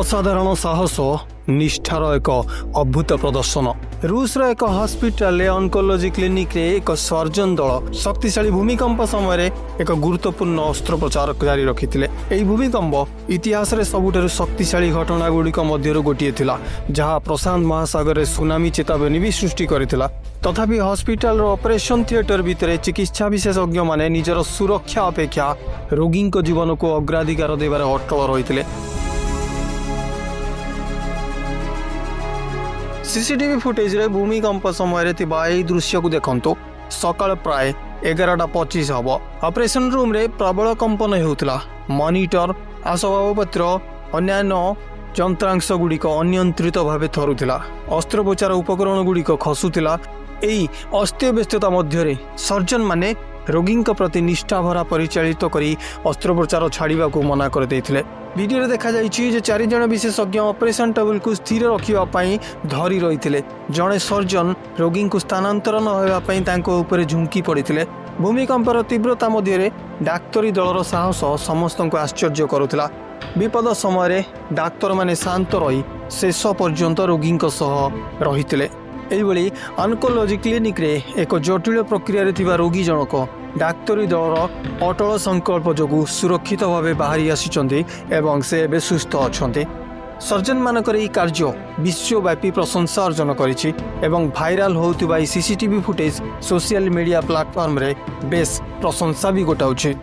असाधारण साहस निष्ठार एक अद्भुत प्रदर्शन। रूस एक हॉस्पिटल ऑन्कोलॉजी क्लिनिक रे एक सर्जन दल शक्तिशाली भूमिकंप समय एक गुरुत्वपूर्ण अस्त्रोपचार जारी रखिथिले। एही भूमिकंप इतिहास रे सबुठारु शक्तिशाली घटना गुड़िक मध्यरु गोटिए थिला, जहाँ प्रशांत महासागर रे सुनामी चेतावनी भी सृष्टि करिथिला। तथापि हॉस्पिटल ऑपरेशन थिएटर भितर चिकित्सा विशेषज्ञ माने निजर सुरक्षा अपेक्षा रोगी जीवन को अग्राधिकार देवार अटल रहिथिले। सीसीटीवी फुटेज रे भूमिकंप समय दृश्य को देखंतु। सकाळ प्राय 11:25 हम। ऑपरेशन रूम रे प्रबल कंपन होउतला। मॉनिटर, आसबाबपत्र, अन्यान्य यंत्रांश गुड़िक अनियंत्रित भाव थरुला। अस्त्रोपचार उपकरण गुड़िक खसुला। एई अस्तव्यस्तता मध्य सर्जन माने रोगी प्रति निष्ठा भरा परिचालित करी अस्त्रोपचार छाड़ा को मना कर देथिले। वीडियो देखा जाइए 4 जन विशेषज्ञ ऑपरेशन टेबल को स्थिर रखापी धरी रही। जड़े सर्जन रोगी को स्थानांतर न झुंकी पड़ते। भूमिकंपर तीव्रता मध्य डाक्तरी दलर साहस समस्त को आश्चर्य करुला। विपद समय डाक्तर माने शांत रही शेष पर्यंत रोगी रही। एहिभଳି ऑन्कोलॉजी क्लिनिक रे एक जटिल प्रक्रिया रे रोगी जनक डाक्तरी दलर अटल संकल्प जोगु सुरक्षित भाव बाहरी आसी एवं से एबे सुस्थ अछंती। सर्जन मानकर ई कार्य विश्वव्यापी प्रशंसा अर्जन करिछि एवं भाइराल होउथिबा CCTV footage social media platform रे बेस प्रशंसा भी गोटाउछि।